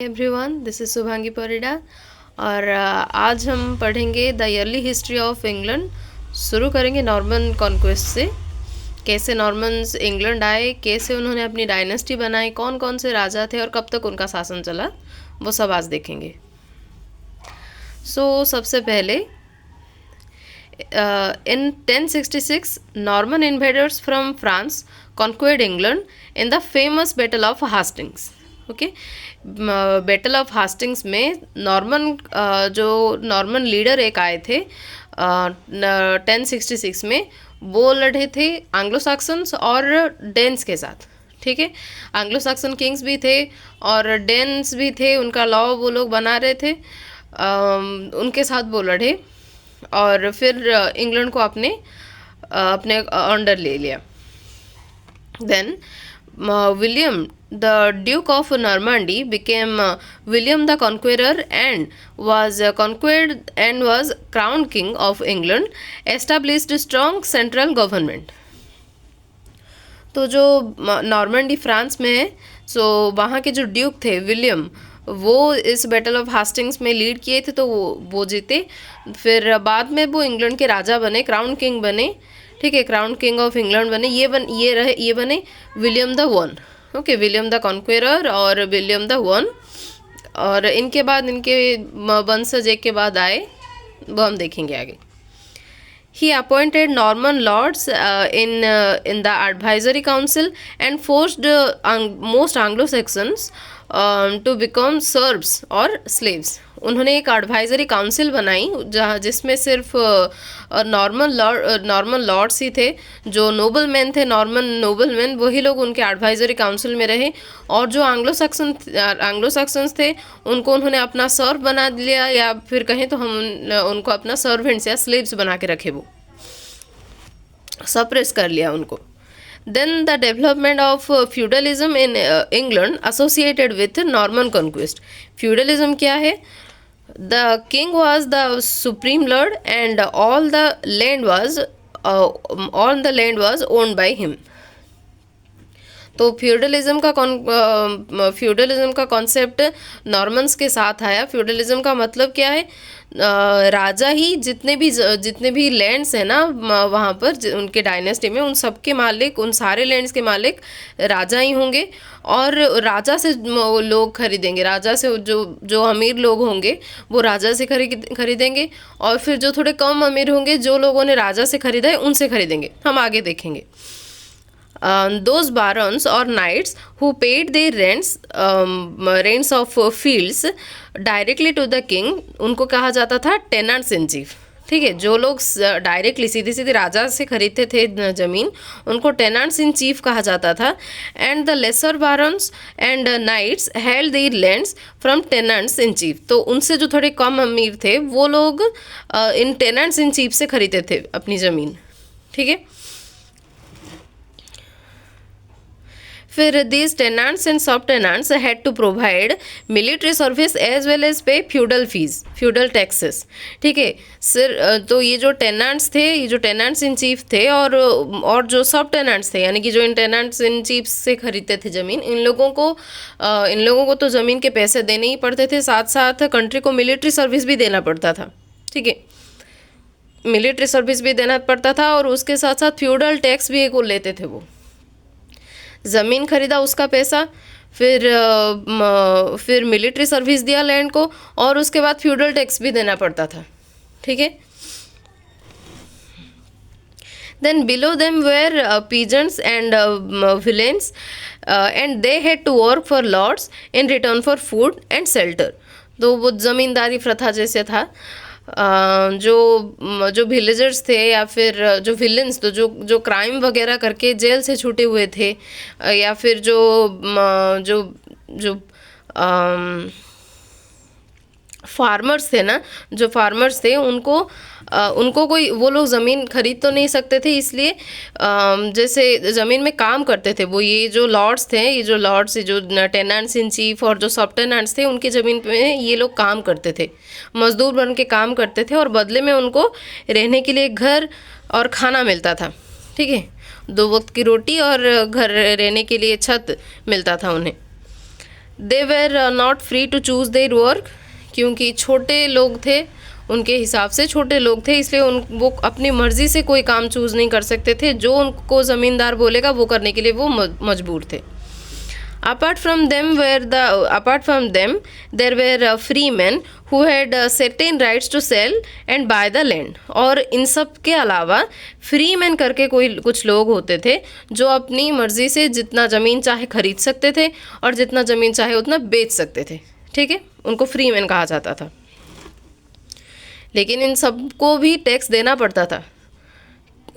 Everyone, this is Shubhangi Parida और आज हम पढ़ेंगे the early history of England. शुरू करेंगे नॉर्मन कॉन्क्वेस्ट से। कैसे नॉर्मन्स इंग्लैंड आए, कैसे उन्होंने अपनी डायनेस्टी बनाई, कौन कौन से राजा थे और कब तक उनका शासन चला, वो सब आज देखेंगे। सबसे पहले in 1066 Norman invaders from France conquered England in the famous Battle of Hastings। Okay, battle of Hastings में नॉर्मन लीडर एक आए थे 1066 में। वो लड़े थे एंग्लो सैक्सन्स और डेन्स के साथ। ठीक है, एंग्लो सैक्सन किंग्स भी थे और डेन्स भी थे, उनका लॉ वो लोग बना रहे थे। उनके साथ वो लड़े और फिर इंग्लैंड को अपने अंडर ले लिया। Then William the Duke of Normandy became William the Conqueror and was conquered and was crowned king of England, established strong central government। तो जो नॉर्मंडी फ्रांस में है, वहाँ के जो ड्यूक थे विलियम, वो इस बैटल ऑफ हास्टिंग्स में लीड किए थे, तो वो जीते। फिर बाद में वो इंग्लैंड के राजा बने, क्राउन किंग बने। ठीक है, क्राउन किंग ऑफ इंग्लैंड बने। ये बने William the one. Okay, William the Conqueror और विलियम द वन। और इनके बाद इनके वंशज एक के बाद आए, वो हम देखेंगे आगे। He appointed Norman lords in the advisory council and forced most Anglo-Saxons to become serfs और slaves। उन्होंने एक एडवाइजरी काउंसिल बनाई जिसमें सिर्फ नॉर्मन लॉर्ड्स ही थे, जो नोबल मैन थे, नॉर्मन नोबल मैन, वही लोग उनके एडवाइजरी काउंसिल में रहे। और जो एंग्लो सैक्सन्स थे उनको उन्होंने अपना सर्व बना लिया, या फिर कहें तो हम उनको अपना सर्वेंट्स या स्लेव्स बना के रखे, वो सप्रेस कर लिया उनको। Then the development of feudalism in England associated with Norman conquest। feudalism क्या है? The king was the supreme lord and all the land was owned by him। तो फ्यूडलिज्म का कॉन्सेप्ट नॉर्मन्स के साथ आया। फ्यूडलिज्म का मतलब क्या है? राजा ही जितने भी लैंड्स हैं ना वहाँ पर उनके डायनेस्टी में, उन सब के मालिक, उन सारे लैंड्स के मालिक राजा ही होंगे। और राजा से लोग खरीदेंगे, राजा से जो अमीर लोग होंगे वो राजा से खरीदेंगे, और फिर जो थोड़े कम अमीर होंगे, जो लोगों ने राजा से खरीदा है, उनसे खरीदेंगे। हम आगे देखेंगे। Those barons or knights who paid their rents of fields directly to the king, उनको कहा जाता था tenants in chief। ठीक है, जो लोग डायरेक्टली सीधे राजा से खरीदते थे ज़मीन, उनको टेनेंट्स इन चीफ कहा जाता था। And the lesser barons and knights held their lands from tenants in chief. तो उनसे जो थोड़े कम अमीर थे वो लोग इन टेनेंट्स इन चीफ से खरीदते थे अपनी ज़मीन। ठीक है, फिर these tenants and subtenants had to provide military service as well as pay feudal fees, feudal taxes। ठीक है, सर तो ये जो टेनेंट्स थे, ये जो टेनेंट्स इन चीफ थे और जो सब टेनेंट्स थे, यानी कि जो इन टेनेंट्स इन चीफ से खरीदते थे ज़मीन, इन लोगों को तो ज़मीन के पैसे देने ही पड़ते थे, साथ साथ कंट्री को मिलिट्री सर्विस भी देना पड़ता था। ठीक है, मिलिट्री सर्विस भी देना पड़ता था और उसके साथ साथ फ्यूडल टैक्स भी एक लेते थे। वो ज़मीन खरीदा, उसका पैसा, फिर मिलिट्री सर्विस दिया लैंड को, और उसके बाद फ्यूडल टैक्स भी देना पड़ता था। ठीक है, then below them were peasants and villeins and they had to work for lords in return for food and shelter. तो वो ज़मींदारी प्रथा जैसे था। जो विलेजर्स थे या फिर जो विलेंस, तो जो क्राइम वगैरह करके जेल से छूटे हुए थे, या फिर जो फार्मर्स थे ना, जो फार्मर्स थे उनको कोई, वो लोग ज़मीन खरीद तो नहीं सकते थे, इसलिए जैसे ज़मीन में काम करते थे वो, ये जो टेनेंट्स इन चीफ और जो सब टेनेंट्स थे, उनकी ज़मीन में ये लोग काम करते थे, मजदूर बन के काम करते थे, और बदले में उनको रहने के लिए घर और खाना मिलता था। ठीक है, 2 वक्त की रोटी और घर रहने के लिए छत मिलता था उन्हें। They were not free to choose their work, क्योंकि छोटे लोग थे, उनके हिसाब से छोटे लोग थे, इसलिए वो अपनी मर्ज़ी से कोई काम चूज़ नहीं कर सकते थे। जो उनको ज़मींदार बोलेगा वो करने के लिए वो मजबूर थे। Apart from them, there were free men who had certain rights to sell and buy the land. और इन सब के अलावा फ्री मैन करके कुछ लोग होते थे जो अपनी मर्जी से जितना ज़मीन चाहे खरीद सकते थे और जितना ज़मीन चाहे उतना बेच सकते थे। ठीक है, उनको फ्री मैन कहा जाता था। लेकिन इन सबको भी टैक्स देना पड़ता था,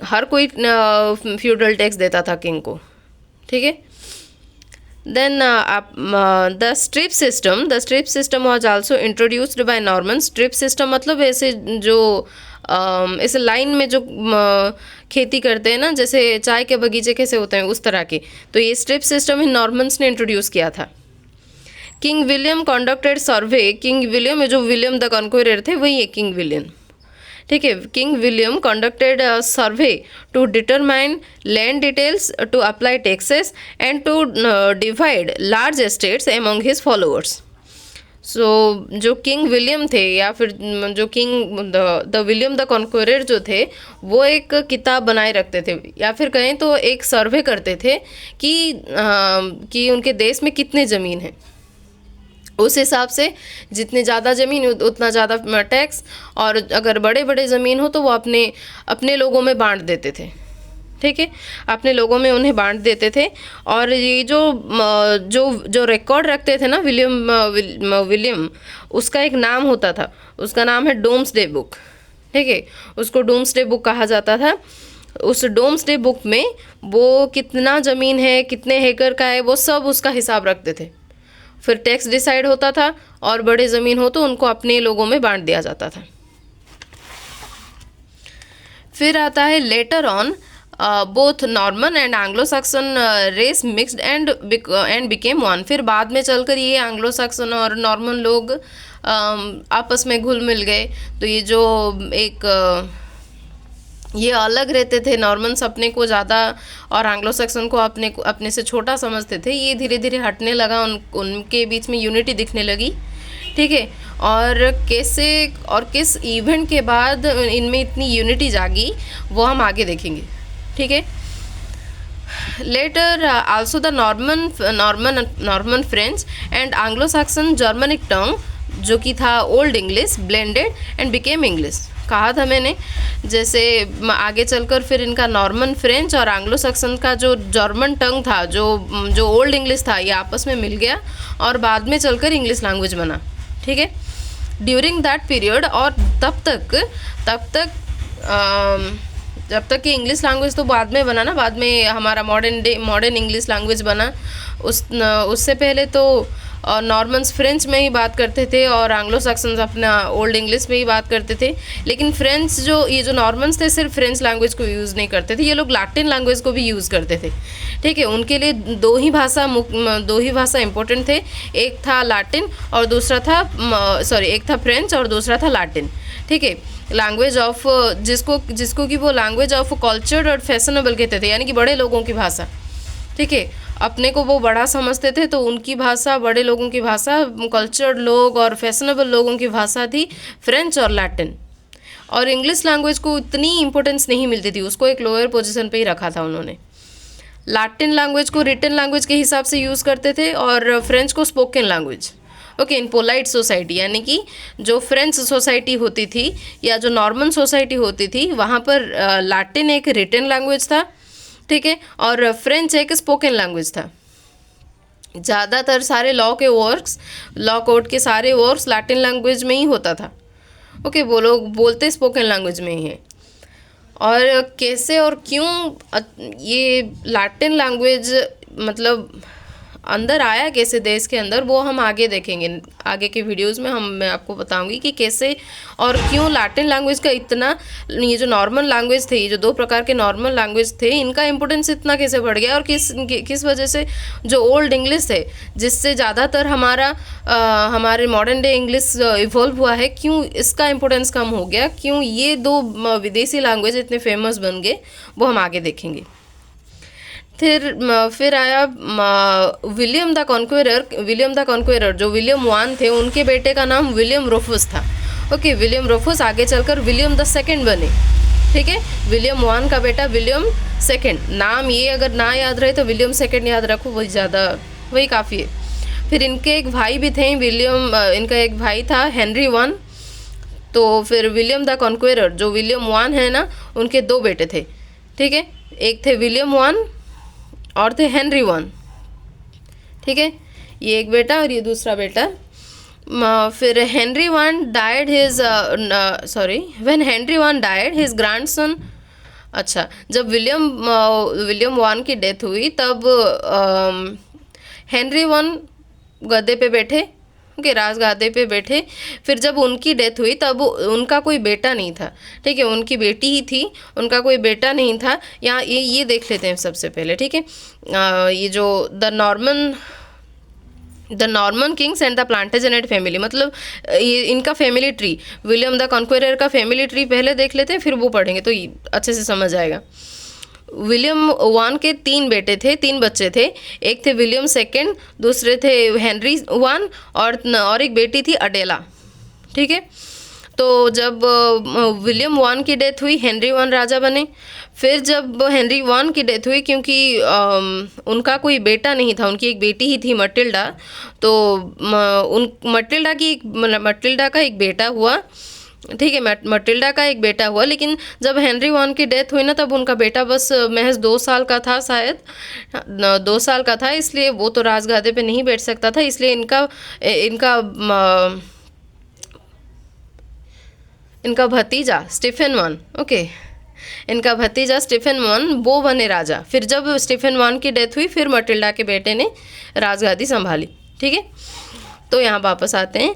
हर कोई फ्यूडल टैक्स देता था किंग को। ठीक है। Then the strip system was also introduced by Normans. Strip system मतलब ऐसे जो ऐसे लाइन में जो खेती करते हैं ना, जैसे चाय के बगीचे कैसे होते हैं उस तरह के, तो ये स्ट्रिप सिस्टम इन नॉर्मन्स ने इंट्रोड्यूस किया था। King William conducted survey. King William, जो विलियम द कॉन्क्वेरर थे वही है किंग विलियम। ठीक है, King William conducted survey to determine land details, to apply taxes and to divide large estates among his followers. So जो King William थे, या फिर जो King the William the Conqueror जो थे, वो एक किताब बनाए रखते थे, या फिर कहें तो एक सर्वे करते थे कि उनके देश में कितने ज़मीन है। उस हिसाब से जितने ज़्यादा ज़मीन उतना ज़्यादा टैक्स, और अगर बड़े बड़े ज़मीन हो तो वो अपने लोगों में बांट देते थे। ठीक है, अपने लोगों में उन्हें बांट देते थे। और ये जो रिकॉर्ड रखते थे ना विलियम, उसका एक नाम होता था, उसका नाम है डोम्सडे बुक। ठीक है, उसको डोम्सडे बुक कहा जाता था। उस डोम्सडे बुक में वो कितना ज़मीन है, कितने एकड़ का है, वो सब उसका हिसाब रखते थे। फिर टैक्स डिसाइड होता था, और बड़े ज़मीन हो तो उनको अपने लोगों में बांट दिया जाता था। फिर आता है later on both Norman and Anglo Saxon race mixed and became one. फिर बाद में चलकर ये एंग्लो सैक्सन और नॉर्मन लोग आपस में घुल मिल गए। तो ये जो ये अलग रहते थे, नॉर्मन्स अपने को ज़्यादा और एंग्लो सैक्सन को अपने से छोटा समझते थे। ये धीरे धीरे हटने लगा, उनके बीच में यूनिटी दिखने लगी। ठीक है, और कैसे और किस इवेंट के बाद इनमें इतनी यूनिटी जागी वो हम आगे देखेंगे। ठीक है। Later also the Norman French and Anglo Saxon Germanic tongue, जो कि था old English, blended and became English. कहा था मैंने, जैसे आगे चलकर फिर इनका नॉर्मन फ्रेंच और एंग्लो सैक्सन का जो जर्मन टंग था, जो ओल्ड इंग्लिश था, ये आपस में मिल गया और बाद में चलकर इंग्लिश लैंग्वेज बना। ठीक है, ड्यूरिंग दैट पीरियड, और तब तक कि इंग्लिश लैंग्वेज तो बाद में बना ना, बाद में हमारा मॉडर्न इंग्लिश लैंग्वेज बना। उससे पहले तो नॉर्मन्स फ्रेंच में ही बात करते थे और एंग्लो सैक्सन्स अपना ओल्ड इंग्लिश में ही बात करते थे। लेकिन फ्रेंच ये जो नॉर्मन्स थे सिर्फ फ्रेंच लैंग्वेज को यूज़ नहीं करते थे, ये लोग लैटिन लैंग्वेज को भी यूज़ करते थे। ठीक है, उनके लिए दो ही भाषा इंपॉर्टेंट थे, एक था लैटिन और दूसरा था एक था फ्रेंच और दूसरा था लैटिन। ठीक है, लैंग्वेज ऑफ जिसको कि वो लैंग्वेज ऑफ कल्चर्ड और फैशनेबल कहते थे, यानी कि बड़े लोगों की भाषा। ठीक है, अपने को वो बड़ा समझते थे तो उनकी भाषा, बड़े लोगों की भाषा, कल्चर्ड लोग और फैशनेबल लोगों की भाषा थी फ्रेंच और लैटिन। और इंग्लिश लैंग्वेज को इतनी इंपॉर्टेंस नहीं मिलती थी, उसको एक लोअर पोजीशन पे ही रखा था उन्होंने। लैटिन लैंग्वेज को रिटन लैंग्वेज के हिसाब से यूज़ करते थे और फ्रेंच को स्पोकन लैंग्वेज। ओके, इन पोलाइट सोसाइटी, यानी कि जो फ्रेंच सोसाइटी होती थी या जो नॉर्मन सोसाइटी होती थी, वहाँ पर लैटिन एक रिटन लैंग्वेज था। ठीक है, और फ्रेंच एक स्पोकन लैंग्वेज था। ज़्यादातर सारे लॉ कोड के सारे वर्क्स लैटिन लैंग्वेज में ही होता था। ओके, वो लोग बोलते स्पोकन लैंग्वेज में ही है। और कैसे और क्यों ये लैटिन लैंग्वेज मतलब अंदर आया कैसे देश के अंदर, वो हम आगे देखेंगे। आगे के वीडियोस में मैं आपको बताऊंगी कि कैसे और क्यों लैटिन लैंग्वेज का इतना, ये जो नॉर्मल लैंग्वेज थे, ये जो दो प्रकार के नॉर्मल लैंग्वेज थे, इनका इम्पोर्टेंस इतना कैसे बढ़ गया, और किस वजह से जो ओल्ड इंग्लिश है जिससे ज़्यादातर हमारे मॉडर्न डे इंग्लिश इवॉल्व हुआ है, क्यों इसका इम्पोर्टेंस कम हो गया, क्यों ये दो विदेशी लैंग्वेज इतने फेमस बन गए, वो हम आगे देखेंगे। फिर आया विलियम द कॉन्क्वेरर जो विलियम वन थे, उनके बेटे का नाम विलियम रूफस था। ओके, विलियम रूफस आगे चलकर विलियम द सेकंड बने। ठीक है, विलियम वन का बेटा विलियम सेकंड। नाम ये अगर ना याद रहे तो विलियम सेकंड याद रखो, वही काफ़ी है। फिर इनके एक भाई भी थे, इनका एक भाई था हेनरी वन। तो फिर विलियम द कॉन्क्वेरर जो विलियम वन है ना, उनके 2 बेटे थे। ठीक है, एक थे विलियम वन और थे हेनरी वन। ठीक है, ये एक बेटा और ये दूसरा बेटा। फिर Henry one died when Henry one died his grandson. अच्छा, जब विलियम वन की डेथ हुई तब हेनरी वन गद्दे पे बैठे, के राजगादे पे बैठे। फिर जब उनकी डेथ हुई तब उनका कोई बेटा नहीं था। ठीक है, उनकी बेटी ही थी, उनका कोई बेटा नहीं था। यहाँ ये देख लेते हैं सबसे पहले। ठीक है, ये जो the Norman kings and the Plantagenet family, मतलब ये इनका family tree, William the Conqueror का फैमिली ट्री पहले देख लेते हैं, फिर वो पढ़ेंगे तो अच्छे से समझ आएगा। विलियम वन के 3 बेटे थे, 3 बच्चे थे। एक थे विलियम सेकंड, दूसरे थे हेनरी वन और एक बेटी थी अडेला। ठीक है, तो जब विलियम वन की डेथ हुई, हेनरी वन राजा बने। फिर जब हेनरी वन की डेथ हुई, क्योंकि उनका कोई बेटा नहीं था, उनकी एक बेटी ही थी मटिल्डा, तो मटिल्डा का एक बेटा हुआ। ठीक है, मटिल्डा का एक बेटा हुआ, लेकिन जब हेनरी वन की डेथ हुई ना, तब उनका बेटा बस महज 2 साल का था, शायद 2 साल का था, इसलिए वो तो राजगादे पे नहीं बैठ सकता था। इसलिए इनका भतीजा स्टीफन वन, ओके, इनका भतीजा स्टीफन वन वो बने राजा। फिर जब स्टीफन वन की डेथ हुई, फिर मटिल्डा के बेटे ने राजगादी संभाली। ठीक है, तो यहाँ वापस आते हैं।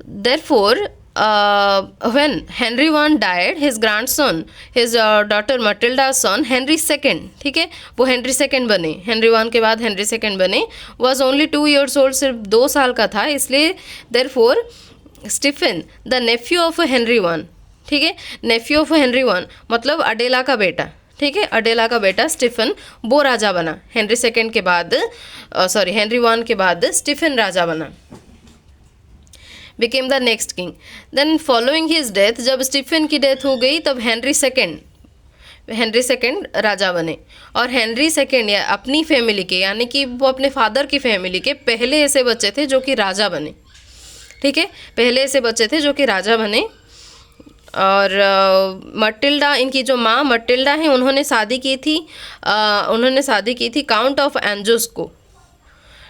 Therefore when Henry I died, his grandson, his daughter Matilda's son, Henry II, ठीक है, वो Henry II बने। Henry I के बाद Henry II बने। was only 2 years old, सिर्फ 2 साल का था, इसलिए therefore Stephen, the nephew of Henry I, ठीक है, nephew of Henry I मतलब अडेला का बेटा। ठीक है, अडेला का बेटा स्टीफन वो राजा बना। हेनरी II के बाद हेनरी I के बाद स्टीफन राजा बना, became the next king. Then following his death, जब स्टीफन की डेथ हो गई तब हेनरी सेकंड राजा बने। और हेनरी सेकंड या अपनी फैमिली के, यानी कि वो अपने फादर की फैमिली के पहले ऐसे बच्चे थे जो कि राजा बने। ठीक है, पहले ऐसे बच्चे थे जो कि राजा बने। और मटिल्डा, इनकी जो माँ मटिल्डा हैं, उन्होंने शादी की थी काउंट ऑफ एंजोस को।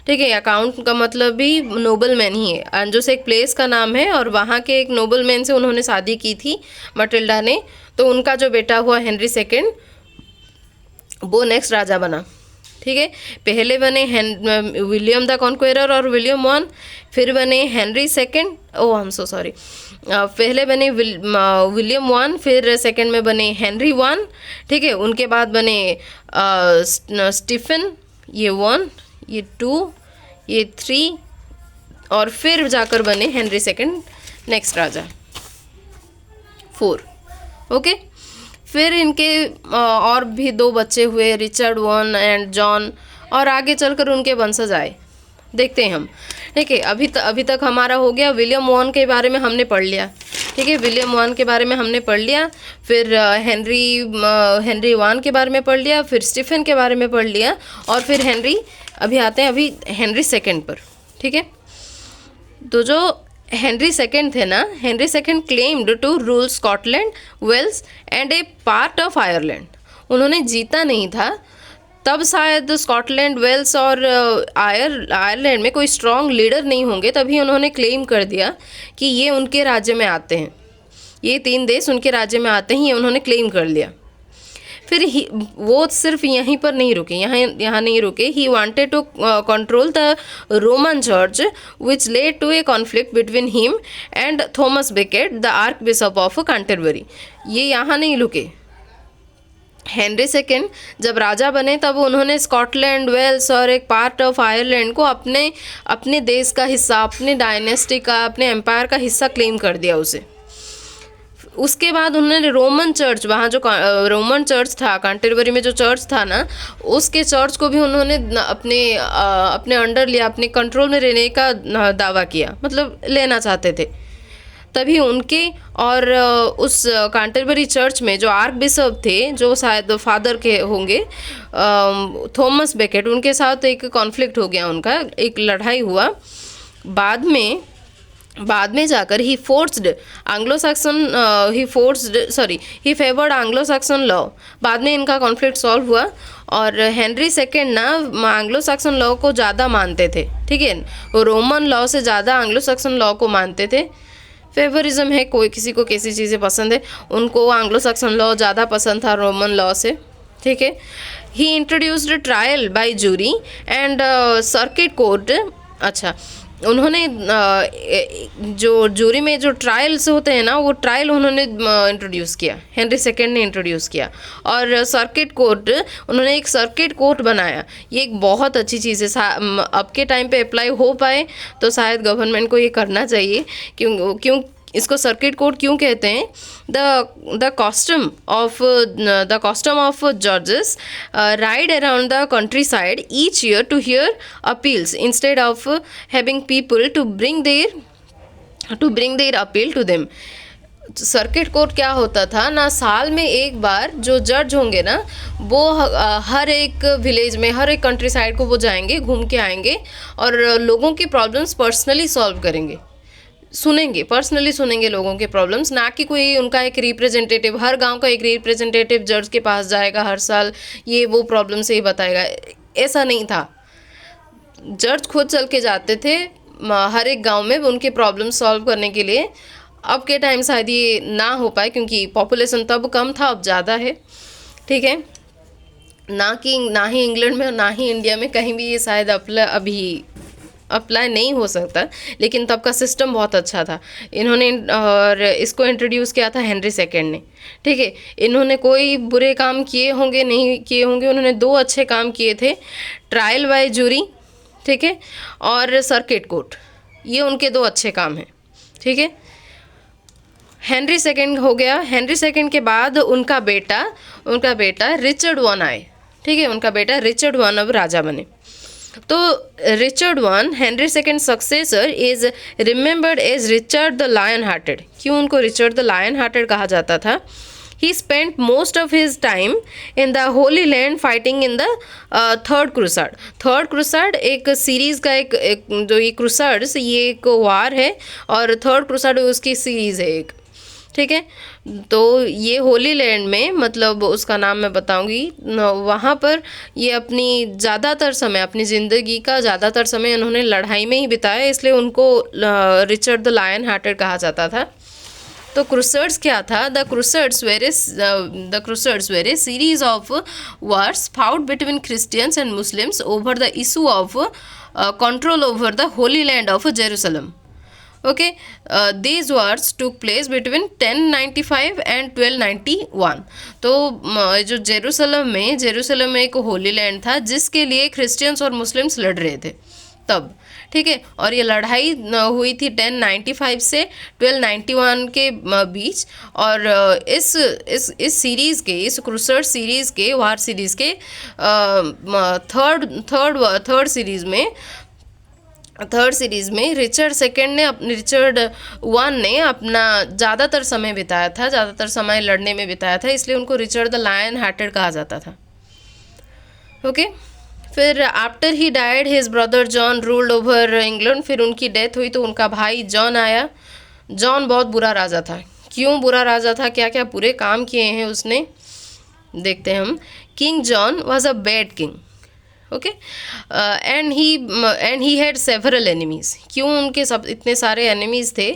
ठीक है, अकाउंट का मतलब भी नोबल मैन ही है। एंजोस एक प्लेस का नाम है और वहाँ के एक नोबल मैन से उन्होंने शादी की थी मटिल्डा ने। तो उनका जो बेटा हुआ हेनरी II, वो नेक्स्ट राजा बना। ठीक है, पहले बने विलियम द कॉन्क्वेरर और विलियम वन, फिर बने Henry II, oh I am so sorry, पहले बने विलियम वन, फिर सेकंड में बने हेनरी वन। ठीक है, उनके बाद बने स्टीफन, ये 1, ये 2, ये 3, और फिर जाकर बने हेनरी II नेक्स्ट राजा 4। ओके, फिर इनके और भी 2 बच्चे हुए, रिचर्ड वन एंड जॉन, और आगे चलकर उनके वंशज आए, देखते हैं हम। ठीक है, अभी तक हमारा हो गया। विलियम वन के बारे में हमने पढ़ लिया। ठीक है, विलियम वन के बारे में हमने पढ़ लिया, फिर हेनरी वन के बारे में पढ़ लिया, फिर स्टीफन के बारे में पढ़ लिया, और फिर अभी आते हैं हेनरी II पर। ठीक है, तो जो हेनरी II थे ना, Henry II claimed to rule Scotland, Wales and a part of Ireland. उन्होंने जीता नहीं था, तब शायद स्कॉटलैंड, वेल्स और आयरलैंड में कोई स्ट्रॉन्ग लीडर नहीं होंगे, तभी उन्होंने क्लेम कर दिया कि ये उनके राज्य में आते हैं, ये 3 देश उनके राज्य में आते हैं, ये उन्होंने क्लेम कर लिया। फिर वो सिर्फ यहीं पर नहीं रुके, यहाँ नहीं रुके। He wanted to control the Roman church which led to a conflict between him and Thomas Becket the archbishop of Canterbury. ये यहाँ नहीं रुके। हेनरी II जब राजा बने तब उन्होंने स्कॉटलैंड, वेल्स और एक पार्ट ऑफ आयरलैंड को अपने देश का हिस्सा, अपने डायनेस्टी का, अपने एम्पायर का हिस्सा क्लेम कर दिया उसे। उसके बाद उन्होंने रोमन चर्च, वहाँ जो रोमन चर्च था कैंटरबरी में, जो चर्च था ना, उसके चर्च को भी उन्होंने अपने अंडर लिया, अपने कंट्रोल में रहने का दावा किया, मतलब लेना चाहते थे। तभी उनके और उस कैंटरबरी चर्च में जो आर्क बिशप थे, जो शायद फादर के होंगे, थॉमस बेकेट, उनके साथ एक कॉन्फ्लिक्ट हो गया, उनका एक लड़ाई हुआ। बाद में जाकर ही फेवर्ड एंग्लो सैक्सन लॉ। बाद में इनका कॉन्फ्लिक्ट सॉल्व हुआ और हेनरी सेकेंड ना एंग्लो सैक्सन लॉ को ज़्यादा मानते थे, ठीक है, वो रोमन लॉ से ज़्यादा एंग्लो सैक्सन लॉ को मानते थे। फेवरिज्म है, कोई किसी को कैसी चीज़ें पसंद है, उनको एंग्लो सैक्सन लॉ ज़्यादा पसंद था रोमन लॉ से, ठीक है। He introduced trial by jury and circuit court. अच्छा, उन्होंने जो जूरी में जो ट्रायल्स होते हैं ना, वो ट्रायल उन्होंने इंट्रोड्यूस किया, हेनरी सेकेंड ने इंट्रोड्यूस किया। और सर्किट कोर्ट, उन्होंने एक सर्किट कोर्ट बनाया। ये एक बहुत अच्छी चीज़ है, अब के टाइम पे अप्लाई हो पाए तो शायद गवर्नमेंट को ये करना चाहिए। क्यों इसको सर्किट कोर्ट क्यों कहते हैं? द कस्टम ऑफ जजेस ride around the countryside each year to hear appeals instead of having people to bring their appeal to them. Circuit court क्या होता था ना, साल में एक बार जो जज होंगे ना, वो हर एक विलेज में, हर एक कंट्री साइड को वो जाएंगे, घूम के आएंगे और लोगों की प्रॉब्लम्स पर्सनली सॉल्व करेंगे, पर्सनली सुनेंगे लोगों के प्रॉब्लम्स, ना कि कोई उनका एक रिप्रेजेंटेटिव, हर गांव का एक रिप्रेजेंटेटिव जज के पास जाएगा हर साल, ये वो प्रॉब्लम से ही बताएगा। ऐसा नहीं था, जज खुद चल के जाते थे हर एक गांव में उनके प्रॉब्लम सॉल्व करने के लिए। अब के टाइम शायद ये ना हो पाए क्योंकि पॉपुलेशन तब कम था, अब ज़्यादा है, ठीक है। ना ही इंग्लैंड में और ना ही इंडिया में कहीं भी ये शायद अप्लाई नहीं हो सकता, लेकिन तब का सिस्टम बहुत अच्छा था। इन्होंने और इसको इंट्रोड्यूस किया था हेनरी सेकेंड ने, ठीक है। इन्होंने कोई बुरे काम किए होंगे नहीं किए होंगे, उन्होंने 2 अच्छे काम किए थे, ट्रायल बाय जूरी, ठीक है, और सर्किट कोर्ट, ये उनके 2 अच्छे काम हैं, ठीक है। हेनरी सेकेंड हो गया। हेनरी सेकेंड के बाद उनका बेटा रिचर्ड वन आए, ठीक है, उनका बेटा रिचर्ड वन अब राजा बने। तो Richard one, Henry second successor, is remembered as Richard the lion hearted. क्यों उनको रिचर्ड द लायन हार्टेड कहा जाता था? He spent most of his time in the Holy Land fighting in the third crusade. Third crusade एक series का एक जो ये क्रूसाड्स, ये एक वार है और थर्ड क्रूसाड उसकी सीरीज़ है एक, ठीक है। तो ये होली लैंड में, मतलब उसका नाम मैं बताऊंगी, वहाँ पर ये अपनी ज़िंदगी का ज़्यादातर समय उन्होंने लड़ाई में ही बिताया, इसलिए उनको रिचर्ड द लायन हार्टेड कहा जाता था। तो क्रूसर्ड्स क्या था? The crusaders were a series of wars fought between Christians and Muslims over the issue of control over the holy land of Jerusalem. Okay, these wars took place between 1095 and 1291। तो जो Jerusalem में एक Holi land था जिसके लिए Christians और Muslims लड़ रहे थे तब, ठीक है। और ये लड़ाई हुई थी 1095 से 1291 के बीच। और इस सीरीज़ के, इस क्रूसर्ड सीरीज़ के, वार सीरीज़ के थर्ड सीरीज़ में रिचर्ड वन ने अपना ज़्यादातर समय बिताया था, ज़्यादातर समय लड़ने में बिताया था, इसलिए उनको रिचर्ड द लायन हार्टेड कहा जाता था। ओके, फिर after he died his brother John ruled over England. फिर उनकी डेथ हुई तो उनका भाई जॉन आया। जॉन बहुत बुरा राजा था। क्यों बुरा राजा था, क्या क्या बुरे काम किए हैं उसने, देखते हैं हम। King John was a bad king, okay, and he had several enemies. क्यों उनके सब इतने सारे एनिमीज थे?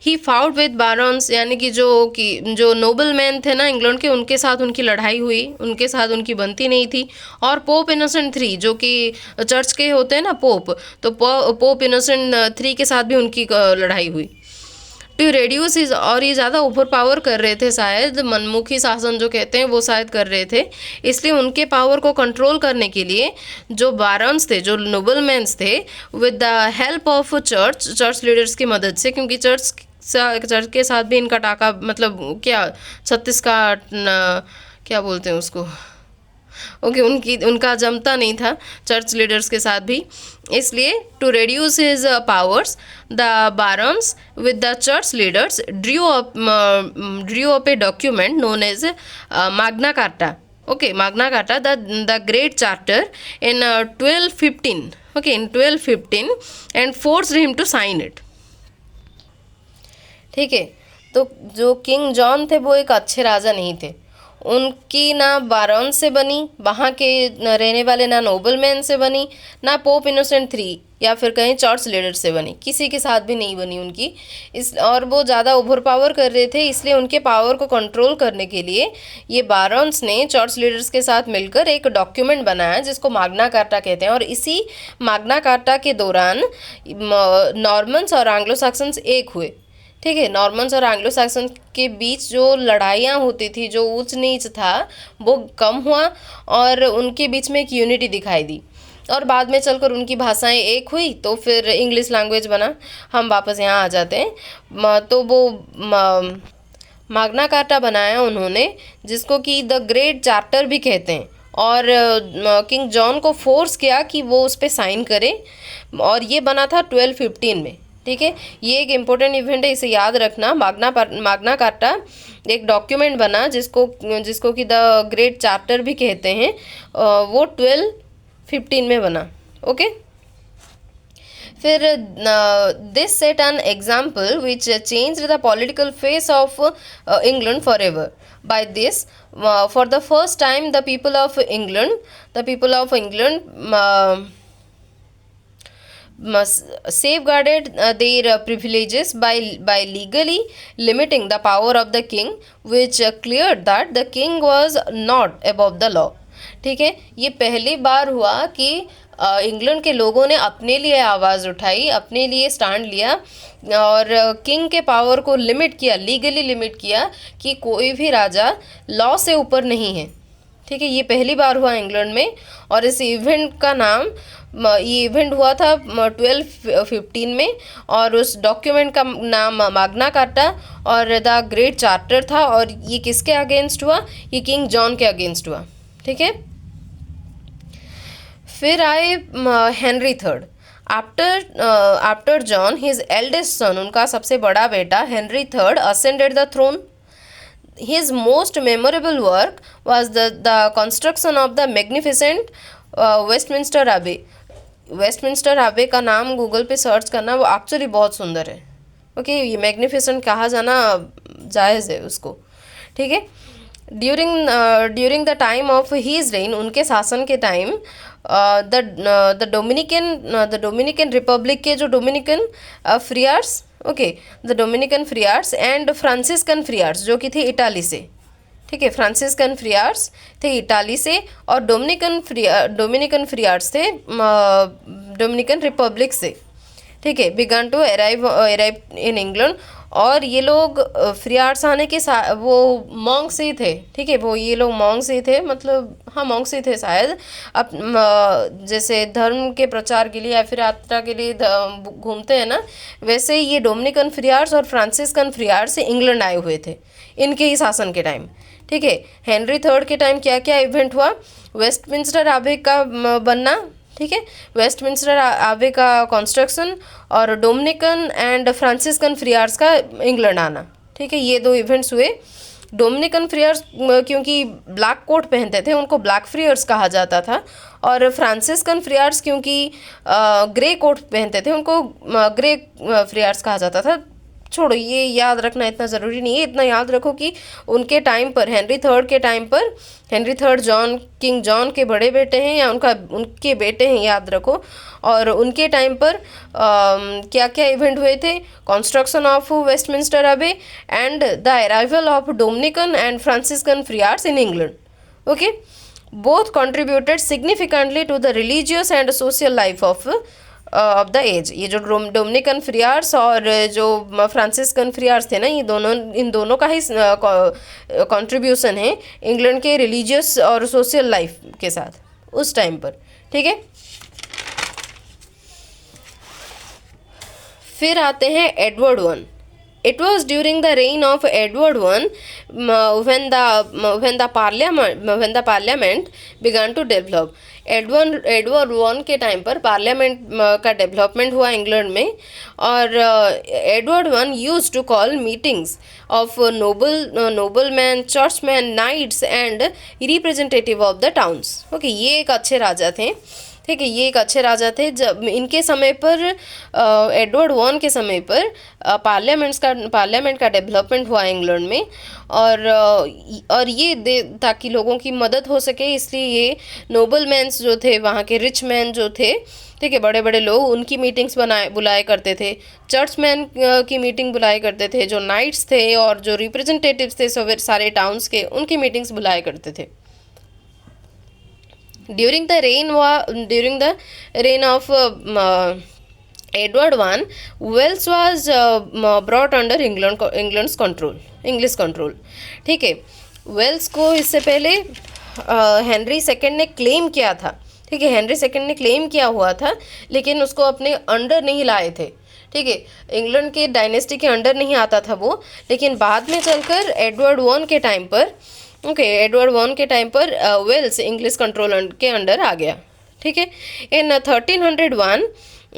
ही फाउट विद बारॉन्स, यानी कि जो नोबल मैन थे ना इंग्लैंड के, उनके साथ उनकी लड़ाई हुई, उनके साथ उनकी बनती नहीं थी। और पोप इनोसेंट III, जो कि चर्च के होते हैं ना पोप, तो पोप इनोसेंट III के साथ भी उनकी लड़ाई हुई। टू रेड्यूस इज, और ये ज़्यादा ओवर पावर कर रहे थे, शायद मनमुखी शासन जो कहते हैं वो शायद कर रहे थे, इसलिए उनके पावर को कंट्रोल करने के लिए जो बारन्स थे, जो नोबलमैन्स थे, with the help of church leaders की मदद से, क्योंकि चर्च चर्च के साथ भी इनका टाका, मतलब क्या, 36 का क्या बोलते हैं उसको, ओके, उनका जमता नहीं था चर्च लीडर्स के साथ भी। इसलिए to reduce his powers the barons with the church leaders drew up a document known as Magna Carta. Okay, Magna Carta, the great charter in 1215, okay, in 1215, and forced him to sign it. ठीक है, तो जो king John थे वो एक अच्छे राजा नहीं थे। उनकी ना बारन से बनी, वहाँ के रहने वाले ना नोबलमैन से बनी, ना पोप इनोसेंट 3 या फिर कहीं चर्च लीडर से बनी, किसी के साथ भी नहीं बनी उनकी। और वो ज़्यादा ओवर पावर कर रहे थे, इसलिए उनके पावर को कंट्रोल करने के लिए ये बारन्स ने चर्च लीडर्स के साथ मिलकर एक डॉक्यूमेंट बनाया जिसको मैग्ना कार्टा कहते हैं। और इसी मैग्ना कार्टा के दौरान नॉर्मन्स और एंग्लो सैक्सन्स एक हुए। ठीक है, नॉर्मन्स और एंग्लो सैक्सन के बीच जो लड़ाइयाँ होती थी, जो ऊंच नीच था, वो कम हुआ और उनके बीच में एक यूनिटी दिखाई दी। और बाद में चलकर उनकी भाषाएं एक हुई तो फिर इंग्लिश लैंग्वेज बना। हम वापस यहाँ आ जाते हैं। तो वो मैग्ना कार्टा बनाया उन्होंने, जिसको कि द ग्रेट चार्टर भी कहते हैं। और किंग जॉन को फोर्स किया कि वो उस पर साइन करे, और ये बना था 1215 में। ठीक है, ये एक इम्पोर्टेंट इवेंट है, इसे याद रखना। मैग्ना कार्टा एक डॉक्यूमेंट बना जिसको कि द ग्रेट चार्टर भी कहते हैं। वो 1215 में बना। ओके, फिर this set an example which changed the political face of England forever. By this, for the first time the people of England safeguarded their privileges by legally limiting the power of the king, which cleared that the king was not above the law. ठीक है, ये पहली बार हुआ कि England के लोगों ने अपने लिए आवाज़ उठाई, अपने लिए स्टैंड लिया और किंग के पावर को लिमिट किया, लीगली लिमिट किया कि कोई भी राजा लॉ से ऊपर नहीं है। ठीक है, ये पहली बार हुआ इंग्लैंड में। और इस इवेंट का नाम, ये इवेंट हुआ था 1215 में, और उस डॉक्यूमेंट का नाम मैग्ना कार्टा और द ग्रेट चार्टर था। और ये किसके अगेंस्ट हुआ? ये किंग जॉन के अगेंस्ट हुआ। ठीक है, फिर आए Henry third. After John his eldest son, उनका सबसे बड़ा बेटा Henry third ascended the throne. His most memorable work was the construction of the magnificent Westminster Abbey. Westminster अबे का नाम गूगल पे सर्च करना, वो एक्चुअली बहुत सुंदर है। ओके, ये मैग्निफिसेंट कहा जाना जायज़ है उसको। ठीक है, during the time of his reign, उनके शासन के टाइम द डोमिनिकन रिपब्लिक के जो Dominican friars, okay, the Dominican friars and Franciscan friars, जो कि थे इटाली से। ठीक है, फ्रांसिस्कन फ्रियार्स थे इटाली से और डोमिनिकन फ्रियार्स थे डोमिनिकन रिपब्लिक से। ठीक है, began to arrive in England. और ये लोग फ्रियार्स आने के वो मॉन्क से ही थे। ठीक है, वो ये लोग मॉन्क से ही थे, मतलब हाँ मॉन्क से ही थे शायद। जैसे धर्म के प्रचार के लिए या फिर यात्रा के लिए घूमते हैं ना, वैसे ही ये डोमिनिकन फ्रियार्स और फ्रांसिस्कन फ्रियार्स से इंग्लैंड आए हुए थे इनके ही शासन के टाइम। ठीक है, हेनरी थर्ड के टाइम क्या क्या इवेंट हुआ? वेस्टमिंस्टर अबे का बनना, ठीक है, वेस्टमिंस्टर अबे का कंस्ट्रक्शन और डोमिनिकन एंड फ्रांसिस्कन फ्रियार्स का इंग्लैंड आना। ठीक है, ये दो इवेंट्स हुए। डोमिनिकन फ्रियार्स क्योंकि ब्लैक कोट पहनते थे उनको ब्लैक फ्रियार्स कहा जाता था, और फ्रांसिस्कन फ्रियार्स क्योंकि ग्रे कोट पहनते थे उनको ग्रे फ्रियार्स कहा जाता था। छोड़ो, ये याद रखना इतना ज़रूरी नहीं है। इतना याद रखो कि उनके टाइम पर, हेनरी थर्ड के टाइम पर, हेनरी थर्ड किंग जॉन के बड़े बेटे हैं या उनके बेटे हैं, याद रखो। और उनके टाइम पर क्या क्या इवेंट हुए थे? Construction of Westminster Abbey and the arrival of Dominican and Franciscan friars in England. Okay, both contributed significantly to the religious and social life of the age. ये जो डोमिनिकन फ्रियार्स और जो फ्रांसिस्कन फ्रियार्स थे ना, इन दोनों का ही कंट्रीब्यूशन है इंग्लैंड के रिलीजियस और सोशल लाइफ के साथ उस टाइम पर। ठीक है, फिर आते हैं Edward one. It was during the reign of Edward I when the parliament began to develop. Edward one के टाइम पर पार्लियामेंट का डेवलपमेंट हुआ इंग्लैंड में, और Edward one use to call meetings of nobleman, churchmen, knights and representative of the towns. Okay, ये एक अच्छे राजा थे। ठीक है, ये एक अच्छे राजा थे। जब इनके समय पर एडवर्ड वन के समय पर पार्लियामेंट का डेवलपमेंट हुआ इंग्लैंड में, और ये ताकि लोगों की मदद हो सके, इसलिए ये नोबल मैन्स जो थे, वहाँ के रिच मैन जो थे, ठीक है, बड़े बड़े लोग, उनकी मीटिंग्स बुलाए करते थे। चर्चमैन की मीटिंग बुलाए करते थे। जो नाइट्स थे और जो रिप्रेजेंटेटिव्स थे सारे टाउन्स के, उनकी मीटिंग्स बुलाए करते थे। During the reign of Edward I, Wales was brought under English control। ठीक है, वेल्स को इससे पहले हेनरी सेकेंड ने क्लेम किया था। ठीक है, हेनरी सेकेंड ने क्लेम किया हुआ था, लेकिन उसको अपने अंडर नहीं लाए थे। ठीक है, इंग्लैंड के डायनेस्टी के अंडर नहीं आता था वो, लेकिन बाद में चलकर एडवर्ड वन के टाइम पर एडवर्ड वन के टाइम पर वेल्स इंग्लिश कंट्रोल के अंडर आ गया। ठीक है, in 1301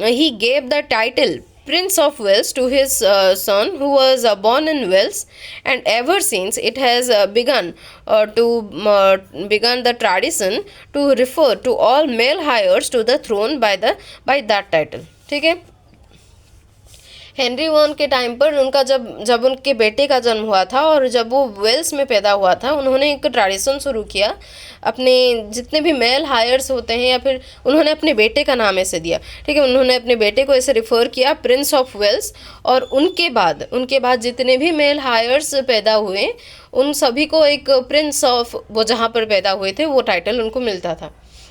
he gave the title prince of Wales to his son who was born in Wales, and ever since it has begun the tradition to refer to all male heirs to the throne by that title। ठीक है, Henry one के time पर उनका जब उनके बेटे का जन्म हुआ था और जब वो वेल्स में पैदा हुआ था, उन्होंने एक ट्रेडिशन शुरू किया। अपने जितने भी मेल हायर्स होते हैं, या फिर उन्होंने अपने बेटे का नाम ऐसे दिया। ठीक है, उन्होंने अपने बेटे को ऐसे रिफ़र किया प्रिंस ऑफ वेल्स, और उनके बाद जितने भी मेल हायर्स पैदा हुए, उन सभी को एक प्रिंस ऑफ वो जहाँ पर पैदा हुए थे वो टाइटल उनको मिलता था।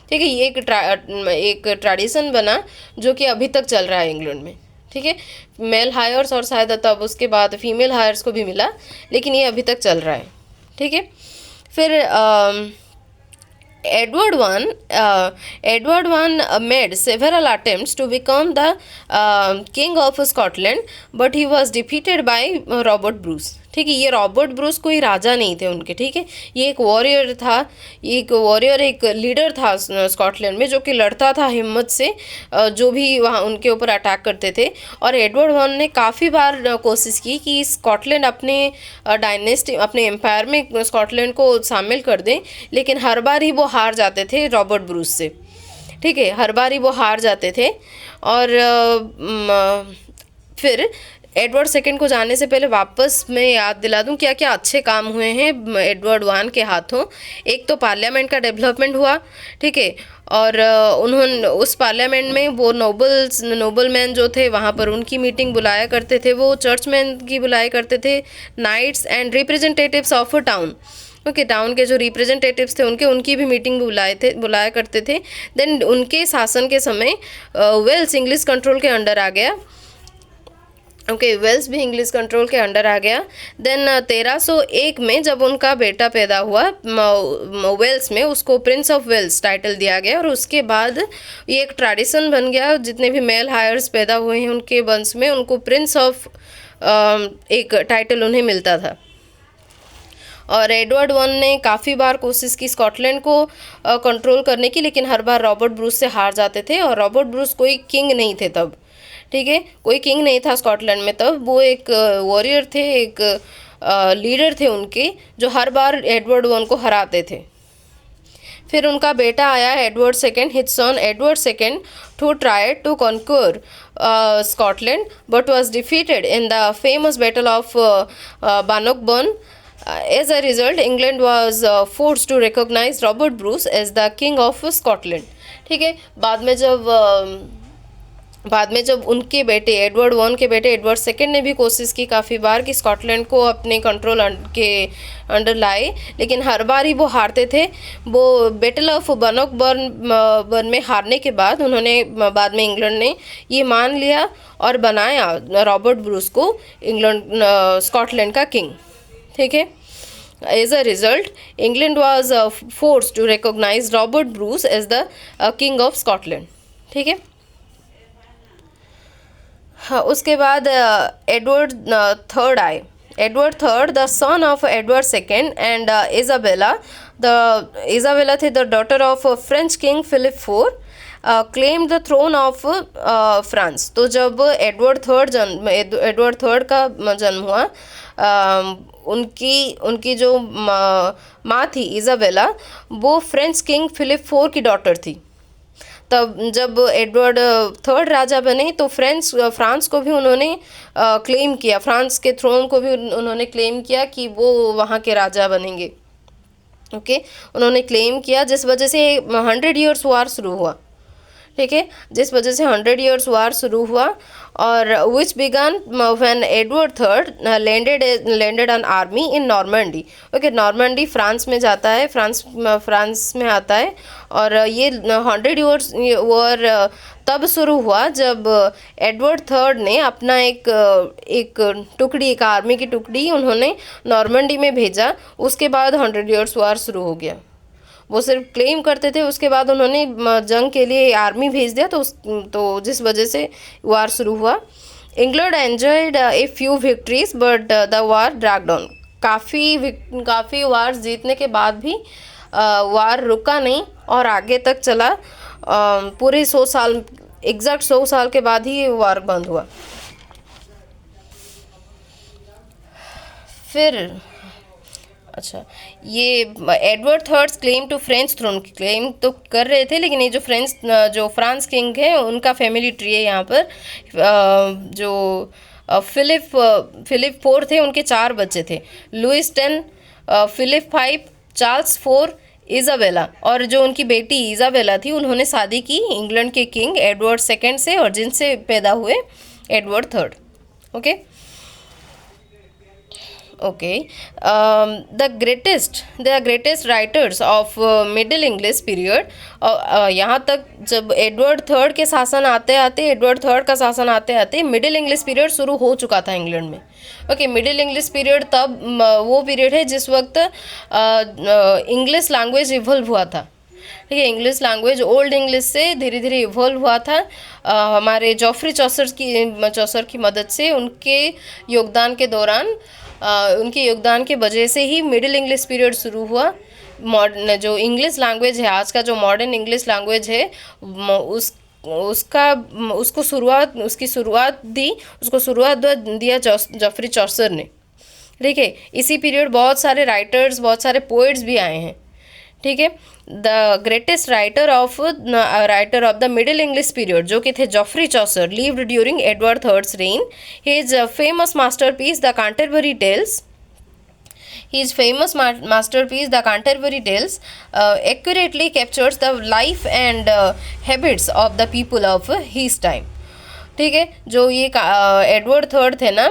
ठीक है, ये एक ट्रेडिशन बना जो कि अभी तक चल रहा है इंग्लैंड में। ठीक है, मेल हायर्स और शायद तब उसके बाद फीमेल हायर्स को भी मिला, लेकिन ये अभी तक चल रहा है। ठीक है, फिर Edward one made several attempts to become the king of Scotland, but he was defeated by Robert Bruce. ठीक है, ये रॉबर्ट ब्रूस कोई राजा नहीं थे उनके। ठीक है, ये एक वॉरियर था, एक लीडर था स्कॉटलैंड में, जो कि लड़ता था हिम्मत से, जो भी वहाँ उनके ऊपर अटैक करते थे। और एडवर्ड वन ने काफ़ी बार कोशिश की कि स्कॉटलैंड अपने डायनेस्टी, अपने एम्पायर में स्कॉटलैंड को शामिल कर दें, लेकिन हर बार ही वो हार जाते थे रॉबर्ट ब्रूस से। ठीक है, हर बार ही वो हार जाते थे। और फिर एडवर्ड सेकेंड को जाने से पहले वापस मैं याद दिला दूं क्या क्या अच्छे काम हुए हैं एडवर्ड वन के हाथों। एक तो पार्लियामेंट का डेवलपमेंट हुआ। ठीक है, और उन्होंने उस पार्लियामेंट में वो नोबल मैन जो थे वहाँ पर उनकी मीटिंग बुलाया करते थे, वो चर्चमैन की बुलाया करते थे, knights and representatives of a town. Okay, town के जो रिप्रेजेंटेटिव्स थे उनकी भी मीटिंग बुलाया करते थे। देन उनके शासन के समय वेल्स इंग्लिश कंट्रोल के अंडर आ गया। ओके, वेल्स भी इंग्लिश कंट्रोल के अंडर आ गया। देन 1301 में जब उनका बेटा पैदा हुआ वेल्स में, उसको प्रिंस ऑफ वेल्स टाइटल दिया गया, और उसके बाद ये एक ट्रेडिशन बन गया, जितने भी मेल हायर्स पैदा हुए हैं उनके वंश में उनको प्रिंस ऑफ एक टाइटल उन्हें मिलता था। और एडवर्ड वन ने काफ़ी बार कोशिश की स्कॉटलैंड को कंट्रोल करने की, लेकिन हर बार रॉबर्ट ब्रूस से हार जाते थे। और रॉबर्ट ब्रूस कोई किंग नहीं थे तब। ठीक है, कोई किंग नहीं था स्कॉटलैंड में तब, वो एक वॉरियर थे, एक लीडर थे उनके, जो हर बार एडवर्ड वन को हराते थे। फिर उनका बेटा आया Edward second, his son Edward second, to try to conquer Scotland but was defeated in the famous battle of Bannockburn. As a result, England was forced to recognize Robert Bruce as the king of Scotland। ठीक है, बाद में जब उनके बेटे Edward one के बेटे Edward second ने भी कोशिश की काफ़ी बार कि स्कॉटलैंड को अपने कंट्रोल के अंडर लाए, लेकिन हर बार ही वो हारते थे। वो बैटल ऑफ बानोकबर्न में हारने के बाद उन्होंने बाद में इंग्लैंड ने ये मान लिया और बनाया रॉबर्ट ब्रूस को स्कॉटलैंड का किंग। ठीक है, as a result England was forced to recognize Robert Bruce as the king of Scotland. ठीक है, हाँ, उसके बाद एडवर्ड थर्ड आए। Edward third the son of Edward second and Isabella थे the daughter of French king Philip four claim the throne of France. तो जब Edward third का जन्म हुआ, उनकी जो माँ थी इजाबेला, वो फ्रेंच किंग फिलिप फोर की डॉटर थी। तब जब एडवर्ड थर्ड राजा बने तो फ्रांस को भी उन्होंने क्लेम किया, फ्रांस के थ्रोन को भी उन्होंने क्लेम किया कि वो वहाँ के राजा बनेंगे। ओके, उन्होंने क्लेम किया, जिस वजह से 100 ईयर्स वार शुरू हुआ। ठीक है, जिस वजह से 100 ईयर्स वार शुरू हुआ, और which began when Edward third landed an army in Normandy. Okay, Normandy France में जाता है, फ्रांस में आता है, और ये 100 ईयर्स वॉर तब शुरू हुआ जब एडवर्ड थर्ड ने अपना एक आर्मी की टुकड़ी उन्होंने नॉर्मंडी में भेजा। उसके बाद 100 ईयर्स वार शुरू हो गया। वो सिर्फ क्लेम करते थे, उसके बाद उन्होंने जंग के लिए आर्मी भेज दिया, तो जिस वजह से वार शुरू हुआ। England enjoyed a few victories but the war dragged on. काफ़ी वार जीतने के बाद भी वार रुका नहीं और आगे तक चला। पूरे 100 साल, एग्जैक्ट 100 साल के बाद ही वार बंद हुआ। फिर अच्छा, ये Edward third claim to French throne claim तो कर रहे थे, लेकिन ये जो फ्रांस किंग है उनका फैमिली ट्री है यहाँ पर। जो फिलिप फोर थे, उनके 4 बच्चे थे, लुइस 10, फिलिप 5, चार्ल्स 4, इजाबेला। और जो उनकी बेटी इजाबेला थी, उन्होंने शादी की इंग्लैंड के किंग एडवर्ड सेकेंड से, और जिनसे पैदा हुए Edward third. Okay the greatest writers of middle English period. यहाँ तक जब एडवर्ड थर्ड का शासन आते आते मिडिल इंग्लिश पीरियड शुरू हो चुका था इंग्लैंड में। ओके, मिडिल इंग्लिश पीरियड तब वो पीरियड है जिस वक्त इंग्लिश लैंग्वेज इवॉल्व हुआ था। ठीक है, इंग्लिश लैंग्वेज ओल्ड इंग्लिश से धीरे धीरे इवॉल्व हुआ था। हमारे जॉफ्री चौसर की मदद से, उनके योगदान के वजह से ही मिडिल इंग्लिश पीरियड शुरू हुआ। मॉडर्न जो इंग्लिश लैंग्वेज है, आज का जो मॉडर्न इंग्लिश लैंग्वेज है, उसको शुरुआत दिया जॉफ्री चौसर ने। ठीक है, इसी पीरियड बहुत सारे राइटर्स, बहुत सारे पोइट्स भी आए हैं। ठीक है, the greatest writer of the middle English period जो कि थे Geoffrey Chaucer, lived during Edward third's reign. His famous masterpiece the Canterbury Tales accurately captures the life and habits of the people of his time। ठीक है, जो ये Edward third थे ना,